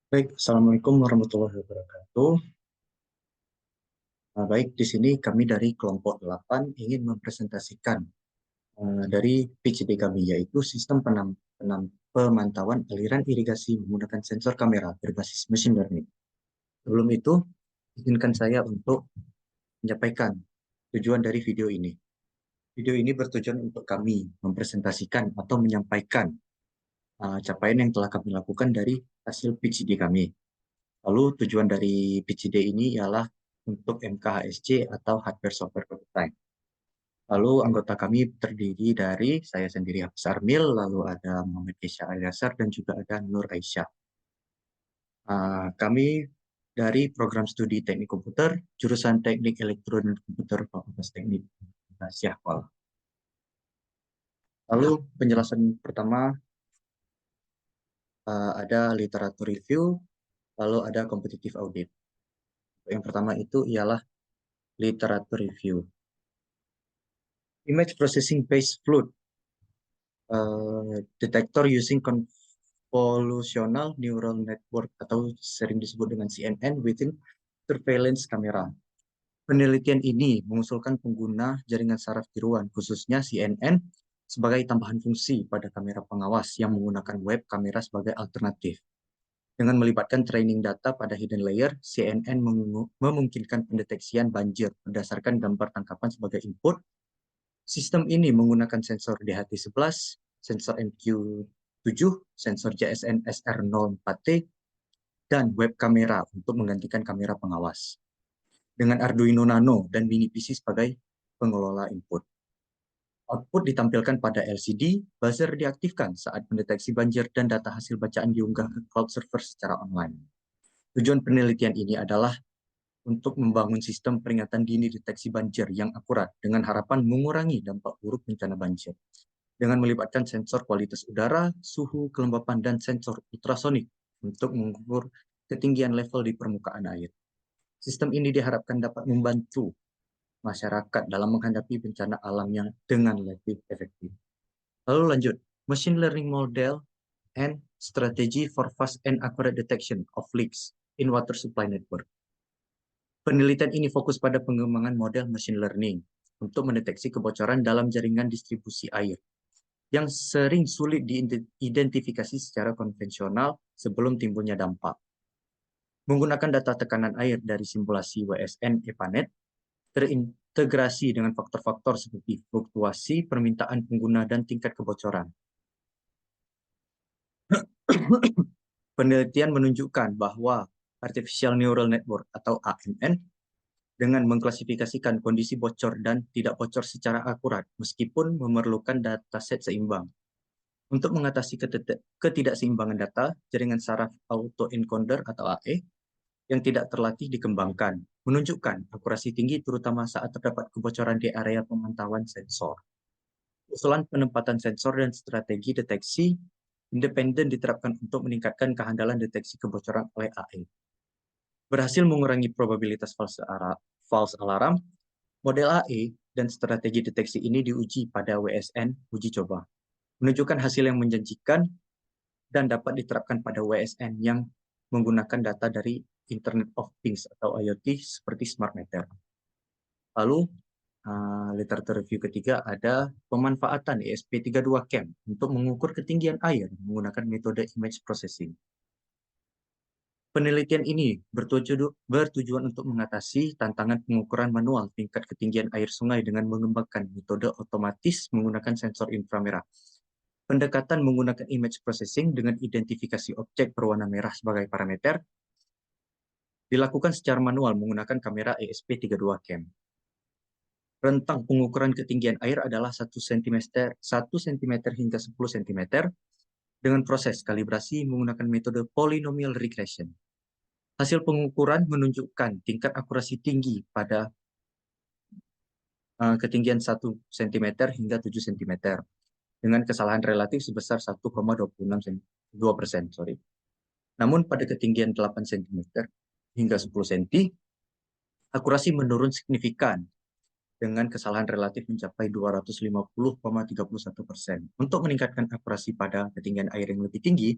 Baik, Assalamualaikum warahmatullahi wabarakatuh. Baik, di sini kami dari kelompok 8 ingin mempresentasikan dari PCD kami, yaitu sistem pemantauan aliran irigasi menggunakan sensor kamera berbasis machine learning. Sebelum itu, izinkan saya untuk menyampaikan tujuan dari video ini. Video ini bertujuan untuk kami mempresentasikan atau menyampaikan capaian yang telah kami lakukan dari hasil PCD kami. Lalu tujuan dari PCD ini ialah untuk MKHSC atau Hardware Software Prototype. Lalu anggota kami terdiri dari saya sendiri Hafiz Armil, lalu ada Muhammad Isya Aliasar, dan juga ada Nur Aisyah. Kami dari program studi Teknik Komputer, jurusan Teknik Elektronik dan Komputer, Fakultas Teknik Syahwal. Lalu penjelasan pertama ada literatur review, lalu ada competitive audit. Yang pertama itu ialah literatur review. Image processing based fluid detector using convolutional neural network atau sering disebut dengan CNN within surveillance camera. Penelitian ini mengusulkan pengguna jaringan saraf tiruan, khususnya CNN, sebagai tambahan fungsi pada kamera pengawas yang menggunakan web kamera sebagai alternatif. Dengan melibatkan training data pada hidden layer, CNN memungkinkan pendeteksian banjir berdasarkan gambar tangkapan sebagai input. Sistem ini menggunakan sensor DHT11, sensor MQ7, sensor JSN SR04T, dan web kamera untuk menggantikan kamera pengawas. Dengan Arduino Nano dan Mini PC sebagai pengelola input. Output ditampilkan pada LCD, buzzer diaktifkan saat mendeteksi banjir dan data hasil bacaan diunggah ke cloud server secara online. Tujuan penelitian ini adalah untuk membangun sistem peringatan dini deteksi banjir yang akurat dengan harapan mengurangi dampak buruk bencana banjir. Dengan melibatkan sensor kualitas udara, suhu, kelembapan, dan sensor ultrasonik untuk mengukur ketinggian level di permukaan air. Sistem ini diharapkan dapat membantu masyarakat dalam menghadapi bencana alam yang dengan lebih efektif. Lalu lanjut, Machine Learning Model and Strategy for Fast and Accurate Detection of Leaks in Water Supply Network. Penelitian ini fokus pada pengembangan model machine learning untuk mendeteksi kebocoran dalam jaringan distribusi air yang sering sulit diidentifikasi secara konvensional sebelum timbulnya dampak. Menggunakan data tekanan air dari simulasi WSN EPANET, terintegrasi dengan faktor-faktor seperti fluktuasi, permintaan pengguna, dan tingkat kebocoran. Penelitian menunjukkan bahwa Artificial Neural Network atau ANN dengan mengklasifikasikan kondisi bocor dan tidak bocor secara akurat, meskipun memerlukan dataset seimbang. Untuk mengatasi ketidakseimbangan data, jaringan saraf autoencoder atau AE yang tidak terlatih dikembangkan, menunjukkan akurasi tinggi terutama saat terdapat kebocoran di area pemantauan sensor. Usulan penempatan sensor dan strategi deteksi independen diterapkan untuk meningkatkan kehandalan deteksi kebocoran oleh AE. Berhasil mengurangi probabilitas false alarm, model AE dan strategi deteksi ini diuji pada WSN uji coba, menunjukkan hasil yang menjanjikan dan dapat diterapkan pada WSN yang menggunakan data dari Internet of Things atau IoT seperti smart meter. Lalu, literatur review ketiga ada pemanfaatan ESP32 CAM untuk mengukur ketinggian air menggunakan metode image processing. Penelitian ini bertujuan untuk mengatasi tantangan pengukuran manual tingkat ketinggian air sungai dengan mengembangkan metode otomatis menggunakan sensor inframerah. Pendekatan menggunakan image processing dengan identifikasi objek berwarna merah sebagai parameter dilakukan secara manual menggunakan kamera ESP32 CAM. Rentang pengukuran ketinggian air adalah 1 cm hingga 10 cm dengan proses kalibrasi menggunakan metode polynomial regression. Hasil pengukuran menunjukkan tingkat akurasi tinggi pada ketinggian 1 cm hingga 7 cm dengan kesalahan relatif sebesar 1,26%. Namun pada ketinggian 8 cm hingga 10 cm, akurasi menurun signifikan dengan kesalahan relatif mencapai 250,31%. Untuk meningkatkan akurasi pada ketinggian air yang lebih tinggi,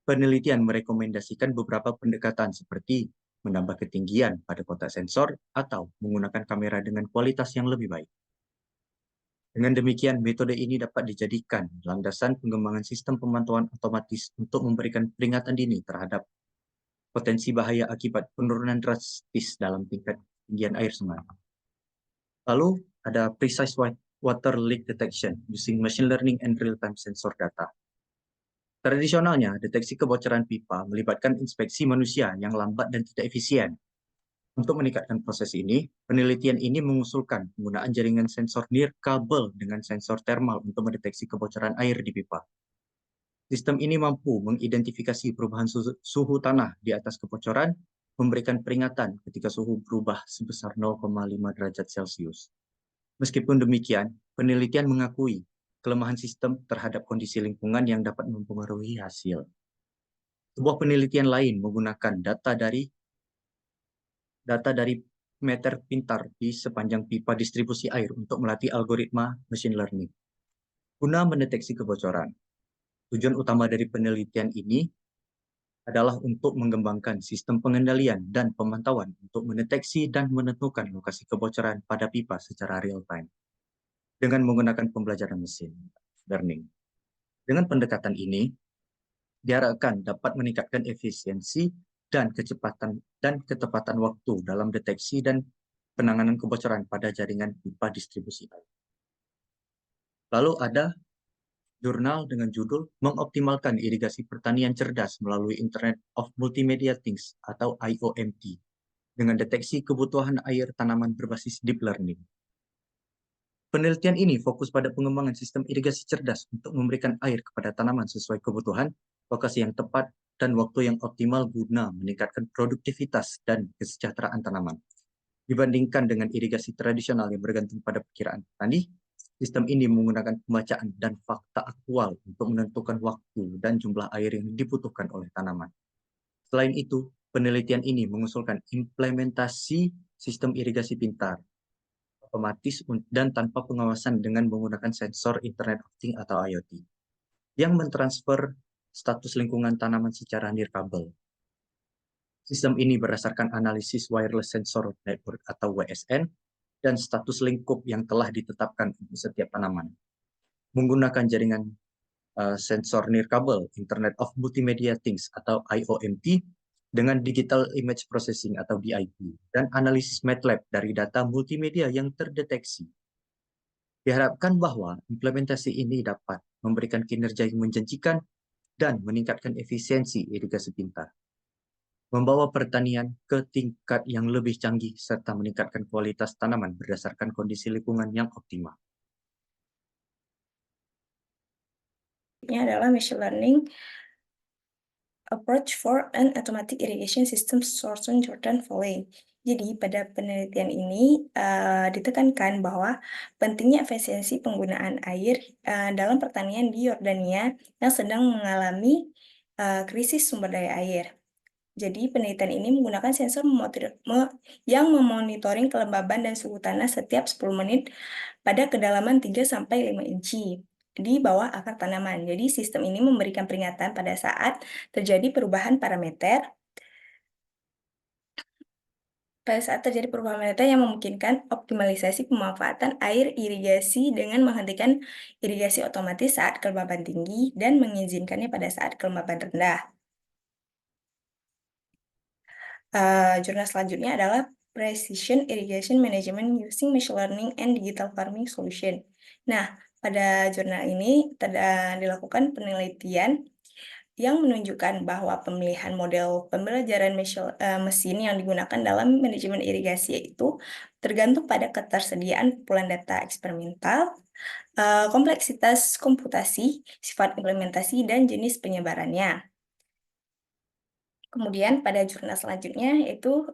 Penelitian merekomendasikan beberapa pendekatan seperti menambah ketinggian pada kotak sensor atau menggunakan kamera dengan kualitas yang lebih baik. Dengan demikian, metode ini dapat dijadikan landasan pengembangan sistem pemantauan otomatis untuk memberikan peringatan dini terhadap potensi bahaya akibat penurunan drastis dalam tingkat ketinggian air sungai. Lalu ada precise water leak detection using machine learning and real-time sensor data. Tradisionalnya, deteksi kebocoran pipa melibatkan inspeksi manusia yang lambat dan tidak efisien. Untuk meningkatkan proses ini, penelitian ini mengusulkan penggunaan jaringan sensor nirkabel dengan sensor thermal untuk mendeteksi kebocoran air di pipa. Sistem ini mampu mengidentifikasi perubahan suhu tanah di atas kebocoran, memberikan peringatan ketika suhu berubah sebesar 0,5 derajat Celcius. Meskipun demikian, penelitian mengakui kelemahan sistem terhadap kondisi lingkungan yang dapat mempengaruhi hasil. Sebuah penelitian lain menggunakan data dari meter pintar di sepanjang pipa distribusi air untuk melatih algoritma machine learning. Guna mendeteksi kebocoran, tujuan utama dari penelitian ini adalah untuk mengembangkan sistem pengendalian dan pemantauan untuk mendeteksi dan menentukan lokasi kebocoran pada pipa secara real-time dengan menggunakan pembelajaran mesin learning. Dengan pendekatan ini, diharapkan dapat meningkatkan efisiensi dan ketepatan waktu dalam deteksi dan penanganan kebocoran pada jaringan pipa distribusi air. Lalu ada jurnal dengan judul Mengoptimalkan Irigasi Pertanian Cerdas Melalui Internet of Multimedia Things atau IoMT dengan deteksi kebutuhan air tanaman berbasis deep learning. Penelitian ini fokus pada pengembangan sistem irigasi cerdas untuk memberikan air kepada tanaman sesuai kebutuhan, lokasi yang tepat, dan waktu yang optimal guna meningkatkan produktivitas dan kesejahteraan tanaman. Dibandingkan dengan irigasi tradisional yang bergantung pada perkiraan petani, sistem ini menggunakan pembacaan dan fakta aktual untuk menentukan waktu dan jumlah air yang dibutuhkan oleh tanaman. Selain itu, penelitian ini mengusulkan implementasi sistem irigasi pintar, otomatis dan tanpa pengawasan dengan menggunakan sensor Internet of Things atau IoT, yang mentransfer status lingkungan tanaman secara nirkabel. Sistem ini berdasarkan analisis wireless sensor network atau WSN dan status lingkup yang telah ditetapkan untuk setiap tanaman. Menggunakan jaringan sensor nirkabel, Internet of Multimedia Things atau IoMT, dengan Digital Image Processing atau DIP, dan analisis MATLAB dari data multimedia yang terdeteksi. Diharapkan bahwa implementasi ini dapat memberikan kinerja yang menjanjikan dan meningkatkan efisiensi irigasi pintar, membawa pertanian ke tingkat yang lebih canggih serta meningkatkan kualitas tanaman berdasarkan kondisi lingkungan yang optimal. Ini adalah machine learning approach for an automatic irrigation system Southern Jordan Valley. Jadi pada penelitian ini ditekankan bahwa pentingnya efisiensi penggunaan air dalam pertanian di Yordania yang sedang mengalami krisis sumber daya air. Jadi penelitian ini menggunakan sensor yang memonitoring kelembaban dan suhu tanah setiap 10 menit pada kedalaman 3-5 inci di bawah akar tanaman. Jadi sistem ini memberikan peringatan pada saat terjadi perubahan parameter yang memungkinkan optimalisasi pemanfaatan air irigasi dengan menghentikan irigasi otomatis saat kelembaban tinggi dan mengizinkannya pada saat kelembaban rendah. Jurnal selanjutnya adalah Precision Irrigation Management Using Machine Learning and Digital Farming Solution. Nah, pada jurnal ini dilakukan penelitian yang menunjukkan bahwa pemilihan model pembelajaran mesin yang digunakan dalam manajemen irigasi itu tergantung pada ketersediaan kumpulan data eksperimental, kompleksitas komputasi, sifat implementasi, dan jenis penyebarannya. Kemudian pada jurnal selanjutnya yaitu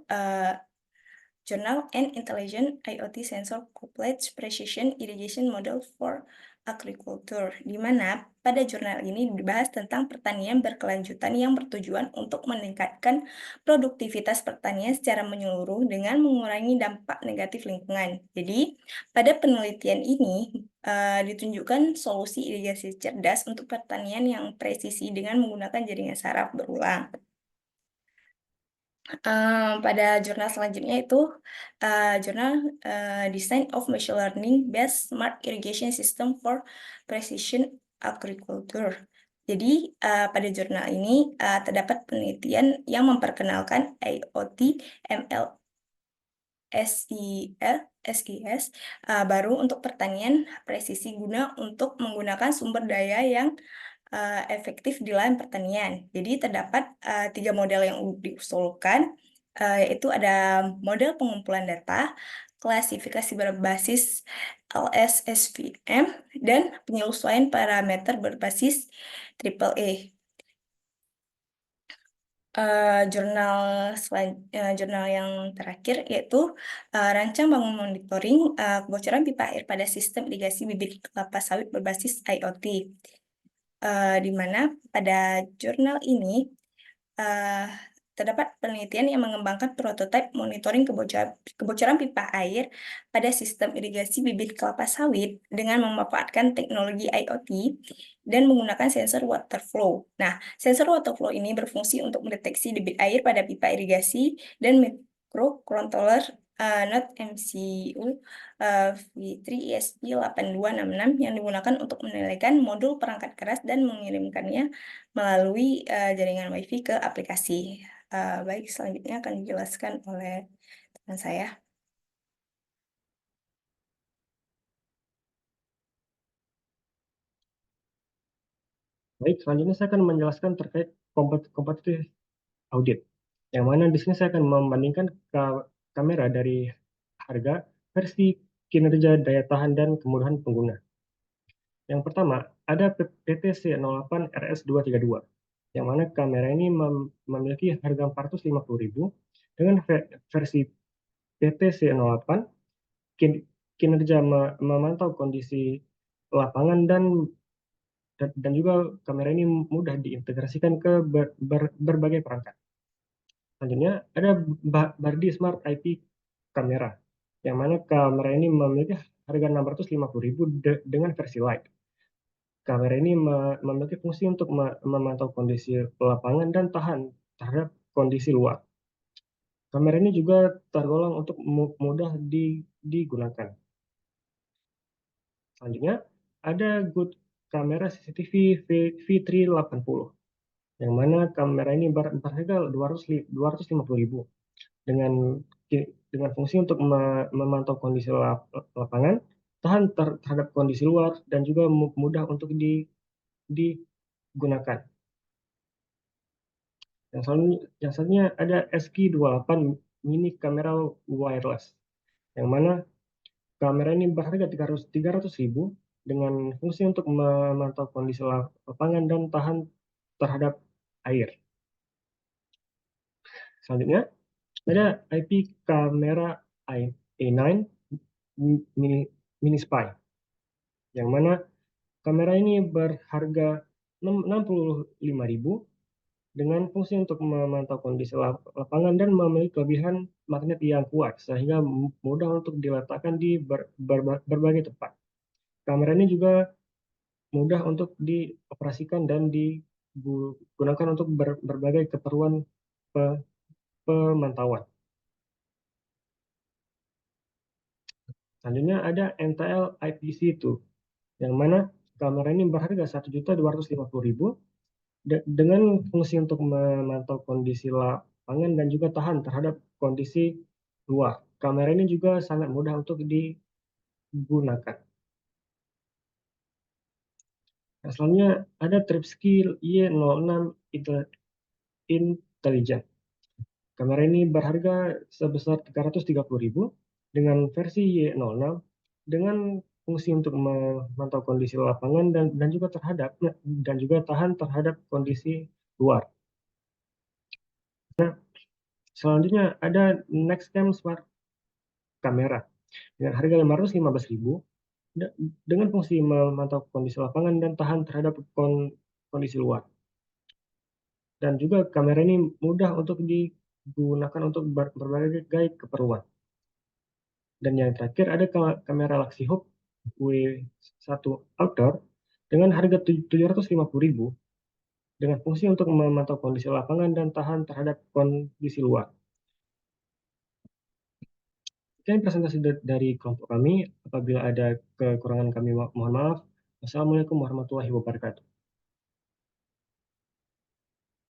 Journal and Intelligent IoT Sensor Coupled Precision Irrigation Model for Agriculture, di mana pada jurnal ini dibahas tentang pertanian berkelanjutan yang bertujuan untuk meningkatkan produktivitas pertanian secara menyeluruh dengan mengurangi dampak negatif lingkungan. Jadi, pada penelitian ini ditunjukkan solusi irigasi cerdas untuk pertanian yang presisi dengan menggunakan jaringan saraf berulang. Pada jurnal selanjutnya itu, jurnal, Design of Machine Learning Based Smart Irrigation System for Precision Agriculture. Jadi, pada jurnal ini, terdapat penelitian yang memperkenalkan IoT ML SIS, baru untuk pertanian presisi guna untuk menggunakan sumber daya yang efektif di lahan pertanian. Jadi terdapat 3 model yang diusulkan, yaitu ada model pengumpulan data, klasifikasi berbasis LSSVM, dan penyesuaian parameter berbasis Triple A. Jurnal yang terakhir yaitu rancang bangun monitoring kebocoran pipa air pada sistem irigasi bibit kelapa sawit berbasis IoT. Di mana pada jurnal ini terdapat penelitian yang mengembangkan prototipe monitoring kebocoran pipa air pada sistem irigasi bibit kelapa sawit dengan memanfaatkan teknologi IoT dan menggunakan sensor water flow. Nah, sensor water flow ini berfungsi untuk mendeteksi debit air pada pipa irigasi dan microcontroller Node MCU V3 ESP8266 yang digunakan untuk menilaikan modul perangkat keras dan mengirimkannya melalui jaringan WiFi ke aplikasi. Baik, selanjutnya akan dijelaskan oleh teman saya. Baik, selanjutnya saya akan menjelaskan terkait kompetitif audit. Yang mana di sini saya akan membandingkan kamera dari harga, versi, kinerja, daya tahan, dan kemudahan pengguna. Yang pertama, ada PTC08 RS232, yang mana kamera ini memiliki harga 450.000 dengan versi PTC08, kinerja memantau kondisi lapangan dan juga kamera ini mudah diintegrasikan ke berbagai perangkat. Selanjutnya ada Bardi Smart IP kamera, yang mana kamera ini memiliki harga 650.000 dengan versi Lite. Kamera ini memiliki fungsi untuk memantau kondisi lapangan dan tahan terhadap kondisi luar. Kamera ini juga tergolong untuk mudah digunakan. Selanjutnya ada Good kamera CCTV V380, yang mana kamera ini berharga 250.000 dengan fungsi untuk memantau kondisi lapangan, tahan terhadap kondisi luar, dan juga mudah untuk digunakan. Yang selanjutnya ada SQ28 mini kamera wireless, yang mana kamera ini berharga 300.000 dengan fungsi untuk memantau kondisi lapangan dan tahan terhadap air. Selanjutnya ada IP kamera A9 mini spy, yang mana kamera ini berharga 65.000 dengan fungsi untuk memantau kondisi lapangan dan memiliki kelebihan magnet yang kuat sehingga mudah untuk diletakkan di berbagai tempat. Kamera ini juga mudah untuk dioperasikan dan digunakan untuk berbagai keperluan pemantauan. Selanjutnya ada NTL IPC2, yang mana kamera ini berharga 1.250.000 dengan fungsi untuk memantau kondisi lapangan dan juga tahan terhadap kondisi luar. Kamera ini juga sangat mudah untuk digunakan. Nah, selanjutnya ada Tripsky Y06 Intelligent. Kamera ini berharga sebesar 330.000 dengan versi Y06 dengan fungsi untuk memantau kondisi lapangan dan juga tahan terhadap kondisi luar. Nah, selanjutnya ada Nextcam Smart Kamera dengan harga 515.000 dengan fungsi memantau kondisi lapangan dan tahan terhadap kondisi luar. Dan juga kamera ini mudah untuk digunakan untuk berbagai keperluan. Dan yang terakhir ada kamera Luxy Hub W1 Outdoor dengan harga 750.000 dengan fungsi untuk memantau kondisi lapangan dan tahan terhadap kondisi luar. Sekian presentasi dari kelompok kami. Apabila ada kekurangan kami mohon maaf. Wassalamualaikum warahmatullahi wabarakatuh.